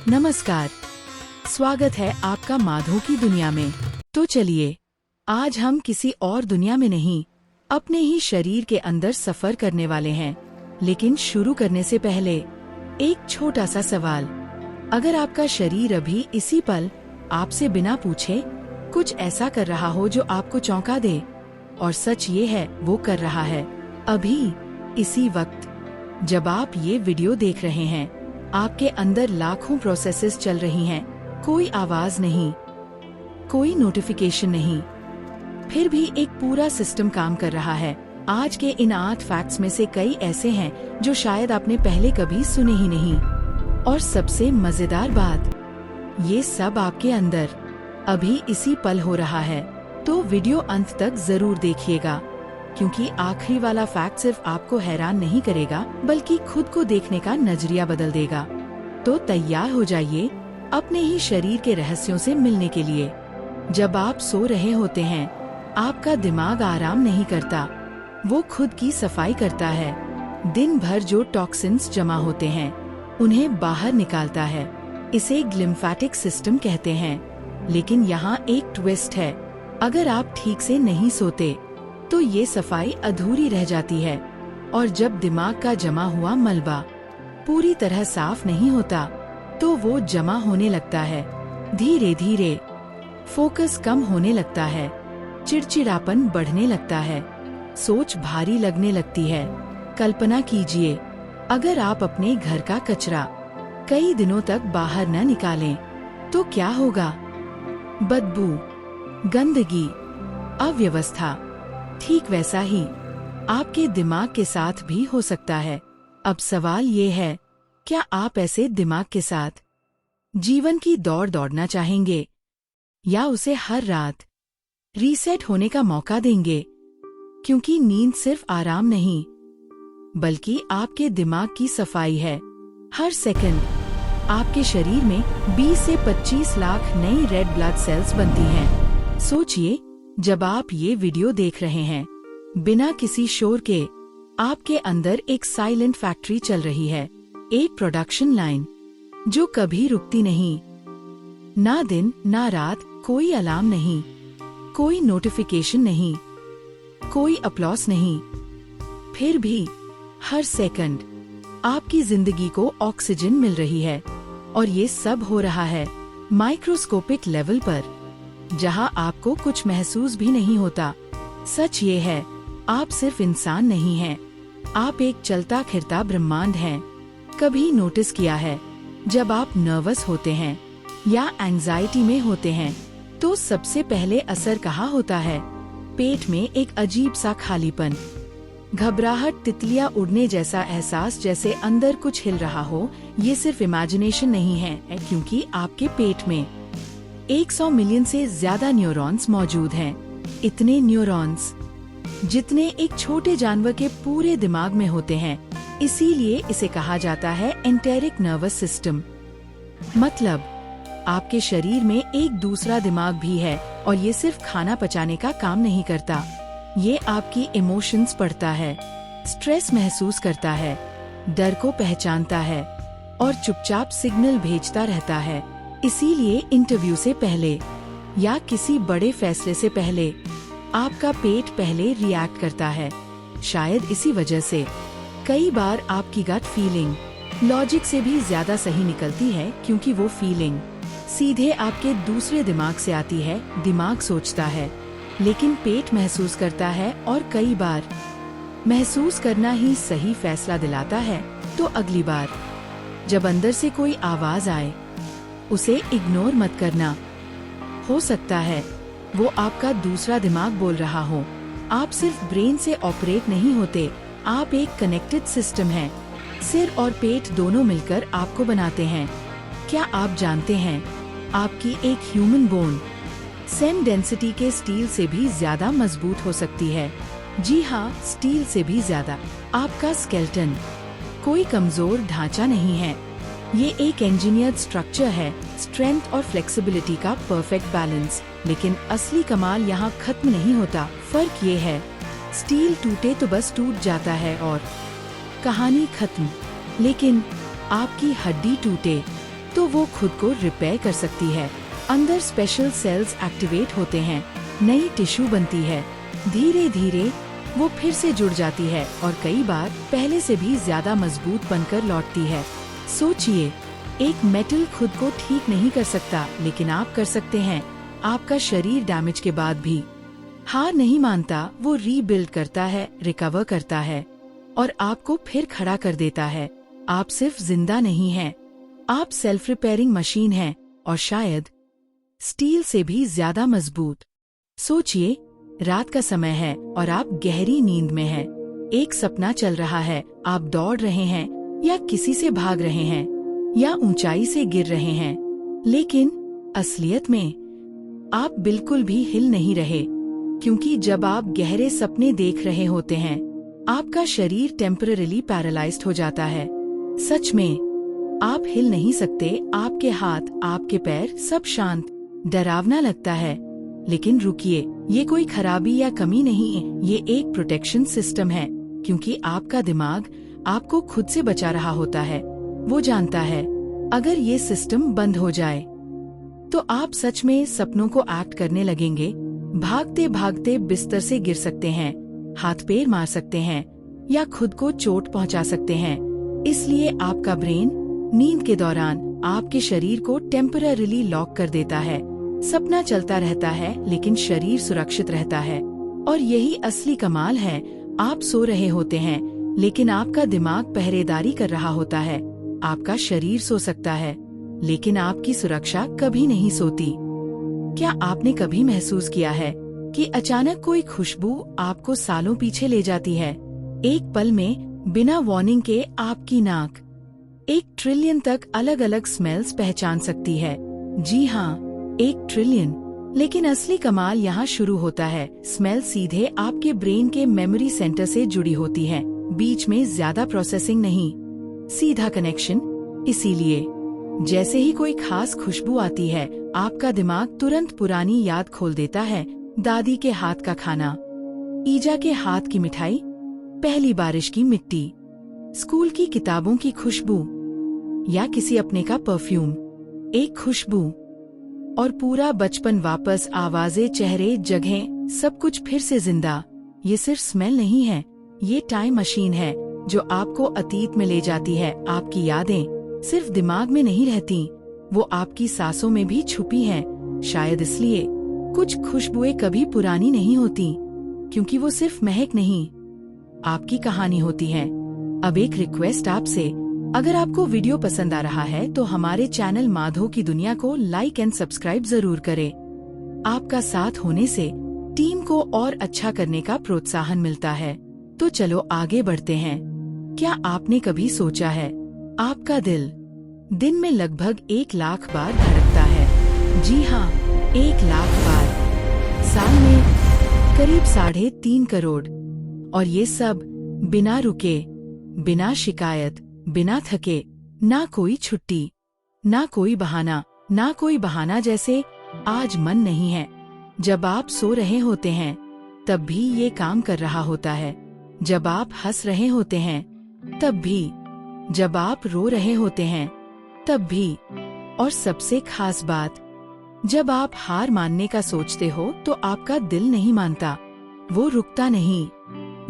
नमस्कार, स्वागत है आपका माधो की दुनिया में। तो चलिए, आज हम किसी और दुनिया में नहीं, अपने ही शरीर के अंदर सफर करने वाले हैं। लेकिन शुरू करने से पहले एक छोटा सा सवाल। अगर आपका शरीर अभी इसी पल आपसे बिना पूछे कुछ ऐसा कर रहा हो जो आपको चौंका दे, और सच ये है वो कर रहा है अभी इसी वक्त जब आप ये वीडियो देख रहे हैं, आपके अंदर लाखों प्रोसेसेस चल रही हैं, कोई आवाज नहीं, कोई नोटिफिकेशन नहीं, फिर भी एक पूरा सिस्टम काम कर रहा है। आज के इन 8 फैक्ट्स में से कई ऐसे हैं जो शायद आपने पहले कभी सुने ही नहीं। और सबसे मजेदार बात, ये सब आपके अंदर अभी इसी पल हो रहा है। तो वीडियो अंत तक जरूर देखिएगा, क्योंकि आखिरी वाला फैक्ट सिर्फ आपको हैरान नहीं करेगा, बल्कि खुद को देखने का नजरिया बदल देगा। तो तैयार हो जाइए अपने ही शरीर के रहस्यों से मिलने के लिए। जब आप सो रहे होते हैं, आपका दिमाग आराम नहीं करता, वो खुद की सफाई करता है। दिन भर जो टॉक्सिन्स जमा होते हैं, उन्हें बाहर निकालता है। इसे ग्लिम्फेटिक सिस्टम कहते हैं। लेकिन यहाँ एक ट्विस्ट है, अगर आप ठीक से नहीं सोते तो ये सफाई अधूरी रह जाती है। और जब दिमाग का जमा हुआ मलबा पूरी तरह साफ नहीं होता, तो वो जमा होने लगता है। धीरे धीरे फोकस कम होने लगता है, चिड़चिड़ापन बढ़ने लगता है, सोच भारी लगने लगती है। कल्पना कीजिए, अगर आप अपने घर का कचरा कई दिनों तक बाहर न निकालें, तो क्या होगा? बदबू, गंदगी, अव्यवस्था। ठीक वैसा ही आपके दिमाग के साथ भी हो सकता है। अब सवाल ये है, क्या आप ऐसे दिमाग के साथ जीवन की दौड़ दौड़ना चाहेंगे, या उसे हर रात रीसेट होने का मौका देंगे? क्योंकि नींद सिर्फ आराम नहीं, बल्कि आपके दिमाग की सफाई है। हर सेकंड आपके शरीर में 20 से 25 लाख नई रेड ब्लड सेल्स बनती हैं। सोचिए, जब आप ये वीडियो देख रहे हैं, बिना किसी शोर के आपके अंदर एक साइलेंट फैक्ट्री चल रही है। एक प्रोडक्शन लाइन जो कभी रुकती नहीं। ना दिन ना रात, कोई अलार्म नहीं, कोई नोटिफिकेशन नहीं, कोई अपलॉस नहीं। फिर भी हर सेकंड आपकी जिंदगी को ऑक्सीजन मिल रही है। और ये सब हो रहा है माइक्रोस्कोपिक लेवल पर, जहां आपको कुछ महसूस भी नहीं होता। सच ये है, आप सिर्फ इंसान नहीं हैं, आप एक चलता फिरता ब्रह्मांड हैं। कभी नोटिस किया है, जब आप नर्वस होते हैं या एंजाइटी में होते हैं, तो सबसे पहले असर कहाँ होता है? पेट में एक अजीब सा खालीपन, घबराहट, तितलियां उड़ने जैसा एहसास, जैसे अंदर कुछ हिल रहा हो। ये सिर्फ इमेजिनेशन नहीं है, क्योंकि आपके पेट में 100 मिलियन से ज्यादा न्यूरॉन्स मौजूद हैं। इतने न्यूरॉन्स जितने एक छोटे जानवर के पूरे दिमाग में होते हैं। इसीलिए इसे कहा जाता है एंटेरिक नर्वस सिस्टम। मतलब आपके शरीर में एक दूसरा दिमाग भी है, और ये सिर्फ खाना पचाने का काम नहीं करता। ये आपकी इमोशंस पढ़ता है, स्ट्रेस महसूस करता है, डर को पहचानता है, और चुपचाप सिग्नल भेजता रहता है। इसीलिए इंटरव्यू से पहले या किसी बड़े फैसले से पहले आपका पेट पहले रिएक्ट करता है। शायद इसी वजह से कई बार आपकी गट फीलिंग लॉजिक से भी ज्यादा सही निकलती है, क्योंकि वो फीलिंग सीधे आपके दूसरे दिमाग से आती है। दिमाग सोचता है, लेकिन पेट महसूस करता है, और कई बार महसूस करना ही सही फैसला दिलाता है। तो अगली बार जब अंदर से कोई आवाज आए, उसे इग्नोर मत करना। हो सकता है वो आपका दूसरा दिमाग बोल रहा हो। आप सिर्फ ब्रेन से ऑपरेट नहीं होते, आप एक कनेक्टेड सिस्टम हैं। सिर और पेट दोनों मिलकर आपको बनाते हैं। क्या आप जानते हैं, आपकी एक ह्यूमन बोन सेम डेंसिटी के स्टील से भी ज्यादा मजबूत हो सकती है। जी हाँ, स्टील से भी ज्यादा। आपका स्केलेटन कोई कमजोर ढांचा नहीं है, ये एक इंजीनियर्ड स्ट्रक्चर है। स्ट्रेंथ और फ्लेक्सिबिलिटी का परफेक्ट बैलेंस। लेकिन असली कमाल यहाँ खत्म नहीं होता। फर्क ये है, स्टील टूटे तो बस टूट जाता है और कहानी खत्म। लेकिन आपकी हड्डी टूटे तो वो खुद को रिपेयर कर सकती है। अंदर स्पेशल सेल्स एक्टिवेट होते हैं, नई टिश्यू बनती है, धीरे धीरे वो फिर से जुड़ जाती है और कई बार पहले से भी ज्यादा मजबूत बनकर लौटती है। सोचिए, एक मेटल खुद को ठीक नहीं कर सकता, लेकिन आप कर सकते हैं। आपका शरीर डैमेज के बाद भी हार नहीं मानता, वो रीबिल्ड करता है, रिकवर करता है और आपको फिर खड़ा कर देता है। आप सिर्फ जिंदा नहीं हैं, आप सेल्फ रिपेयरिंग मशीन हैं और शायद स्टील से भी ज्यादा मजबूत। सोचिए, रात का समय है और आप गहरी नींद में हैं। एक सपना चल रहा है, आप दौड़ रहे हैं या किसी से भाग रहे हैं या ऊंचाई से गिर रहे हैं, लेकिन असलियत में आप बिल्कुल भी हिल नहीं रहे, क्योंकि जब आप गहरे सपने देख रहे होते हैं, आपका शरीर टेम्पररी पैरालाइज्ड हो जाता है। सच में आप हिल नहीं सकते, आपके हाथ, आपके पैर सब शांत, डरावना लगता है। लेकिन रुकिए, ये कोई खराबी या कमी नहीं है, ये एक प्रोटेक्शन सिस्टम है, क्योंकि आपका दिमाग आपको खुद से बचा रहा होता है। वो जानता है अगर ये सिस्टम बंद हो जाए तो आप सच में सपनों को एक्ट करने लगेंगे। भागते भागते बिस्तर से गिर सकते हैं, हाथ पैर मार सकते हैं या खुद को चोट पहुंचा सकते हैं। इसलिए आपका ब्रेन नींद के दौरान आपके शरीर को टेम्पररीली लॉक कर देता है। सपना चलता रहता है लेकिन शरीर सुरक्षित रहता है। और यही असली कमाल है, आप सो रहे होते हैं लेकिन आपका दिमाग पहरेदारी कर रहा होता है। आपका शरीर सो सकता है लेकिन आपकी सुरक्षा कभी नहीं सोती। क्या आपने कभी महसूस किया है कि अचानक कोई खुशबू आपको सालों पीछे ले जाती है? एक पल में बिना वार्निंग के आपकी नाक 1 ट्रिलियन तक अलग अलग स्मेल्स पहचान सकती है। जी हाँ, 1 ट्रिलियन। लेकिन असली कमाल यहाँ शुरू होता है। स्मेल सीधे आपके ब्रेन के मेमोरी सेंटर से जुड़ी होती है, बीच में ज्यादा प्रोसेसिंग नहीं, सीधा कनेक्शन। इसीलिए जैसे ही कोई खास खुशबू आती है, आपका दिमाग तुरंत पुरानी याद खोल देता है। दादी के हाथ का खाना, ईजा के हाथ की मिठाई, पहली बारिश की मिट्टी, स्कूल की किताबों की खुशबू या किसी अपने का परफ्यूम। एक खुशबू और पूरा बचपन वापस, आवाजें, चेहरे, जगहें, सब कुछ फिर से जिंदा। ये सिर्फ स्मेल नहीं है, ये टाइम मशीन है जो आपको अतीत में ले जाती है। आपकी यादें सिर्फ दिमाग में नहीं रहती, वो आपकी सांसों में भी छुपी हैं। शायद इसलिए कुछ खुशबुएं कभी पुरानी नहीं होती, क्योंकि वो सिर्फ महक नहीं, आपकी कहानी होती है। अब एक रिक्वेस्ट आपसे, अगर आपको वीडियो पसंद आ रहा है तो हमारे चैनल माधो की दुनिया को लाइक एंड सब्सक्राइब जरूर करें। आपका साथ होने से टीम को और अच्छा करने का प्रोत्साहन मिलता है। तो चलो आगे बढ़ते हैं। क्या आपने कभी सोचा है, आपका दिल दिन में लगभग 1 लाख बार धड़कता है? जी हाँ, 1 लाख बार। साल में करीब 3.5 करोड़। और ये सब बिना रुके, बिना शिकायत, बिना थके, ना कोई छुट्टी, ना कोई बहाना जैसे आज मन नहीं है। जब आप सो रहे होते हैं तब भी ये काम कर रहा होता है। जब आप हंस रहे होते हैं तब भी, जब आप रो रहे होते हैं तब भी। और सबसे खास बात, जब आप हार मानने का सोचते हो तो आपका दिल नहीं मानता, वो रुकता नहीं,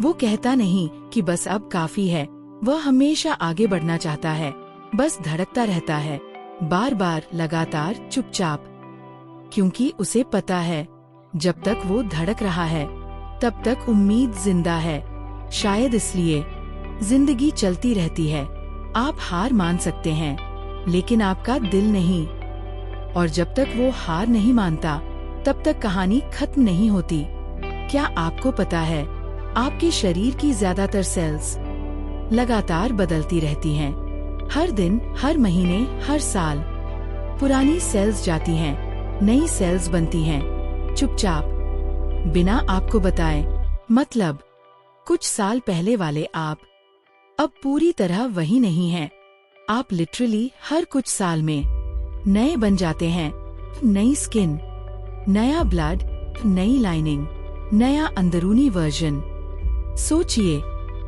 वो कहता नहीं कि बस अब काफी है। वह हमेशा आगे बढ़ना चाहता है, बस धड़कता रहता है, बार बार, लगातार, चुपचाप, क्योंकि उसे पता है जब तक वो धड़क रहा है तब तक उम्मीद जिंदा है। शायद इसलिए जिंदगी चलती रहती है। आप हार मान सकते हैं लेकिन आपका दिल नहीं। और जब तक वो हार नहीं मानता तब तक कहानी खत्म नहीं होती। क्या आपको पता है, आपके शरीर की ज्यादातर सेल्स लगातार बदलती रहती हैं। हर दिन, हर महीने, हर साल। पुरानी सेल्स जाती हैं, नई सेल्स बनती हैं, चुपचाप, बिना आपको बताए। मतलब कुछ साल पहले वाले आप अब पूरी तरह वही नहीं हैं। आप लिटरली हर कुछ साल में नए बन जाते हैं। नई स्किन, नया ब्लड, नई लाइनिंग, नया अंदरूनी वर्जन। सोचिए,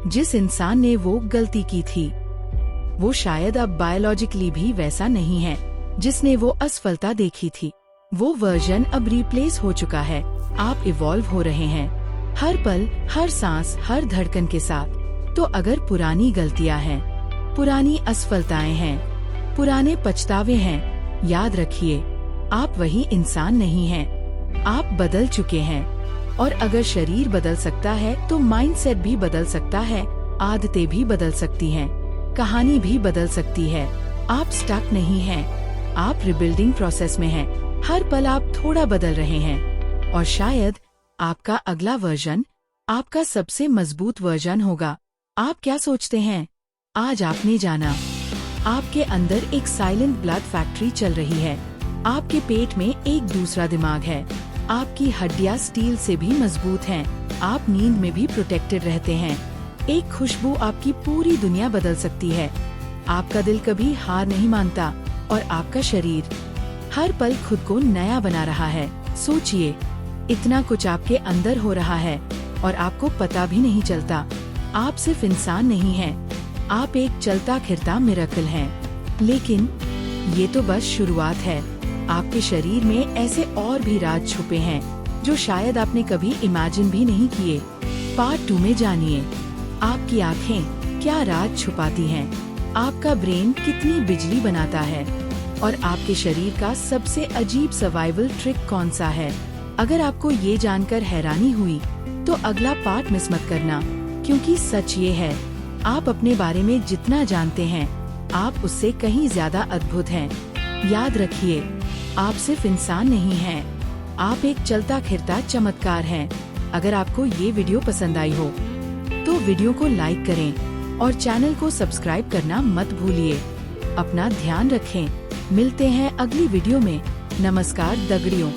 जिस इंसान ने वो गलती की थी, वो शायद अब बायोलॉजिकली भी वैसा नहीं है जिसने वो असफलता देखी थी। वो वर्जन अब रिप्लेस हो चुका है। आप इवॉल्व हो रहे हैं, हर पल, हर सांस, हर धड़कन के साथ। तो अगर पुरानी गलतियां हैं, पुरानी असफलताएं हैं, पुराने पछतावे हैं, याद रखिए, आप वही इंसान नहीं हैं। आप बदल चुके हैं। और अगर शरीर बदल सकता है तो माइंडसेट भी बदल सकता है, आदतें भी बदल सकती हैं, कहानी भी बदल सकती है। आप स्टक नहीं हैं, आप रिबिल्डिंग प्रोसेस में हैं। हर पल आप थोड़ा बदल रहे हैं और शायद आपका अगला वर्जन आपका सबसे मजबूत वर्जन होगा। आप क्या सोचते हैं? आज आपने जाना, आपके अंदर एक साइलेंट ब्लड फैक्ट्री चल रही है। आपके पेट में एक दूसरा दिमाग है। आपकी हड्डियां स्टील से भी मजबूत हैं। आप नींद में भी प्रोटेक्टेड रहते हैं। एक खुशबू आपकी पूरी दुनिया बदल सकती है। आपका दिल कभी हार नहीं मानता और आपका शरीर हर पल खुद को नया बना रहा है। सोचिए, इतना कुछ आपके अंदर हो रहा है और आपको पता भी नहीं चलता। आप सिर्फ इंसान नहीं हैं, आप एक चलता फिरता मिरेकल हैं। लेकिन ये तो बस शुरुआत है। आपके शरीर में ऐसे और भी राज छुपे हैं जो शायद आपने कभी इमेजिन भी नहीं किए। पार्ट 2 में जानिए, आपकी आँखें क्या राज छुपाती हैं, आपका ब्रेन कितनी बिजली बनाता है और आपके शरीर का सबसे अजीब सर्वाइवल ट्रिक कौन सा है। अगर आपको ये जानकर हैरानी हुई तो अगला पार्ट मिस मत करना, क्योंकि सच ये है, आप अपने बारे में जितना जानते हैं आप उससे कहीं ज्यादा अद्भुत हैं। याद रखिए, आप सिर्फ इंसान नहीं हैं, आप एक चलता फिरता चमत्कार हैं। अगर आपको ये वीडियो पसंद आई हो तो वीडियो को लाइक करें और चैनल को सब्सक्राइब करना मत भूलिए। अपना ध्यान रखें। मिलते हैं अगली वीडियो में। नमस्कार दगड़ियों।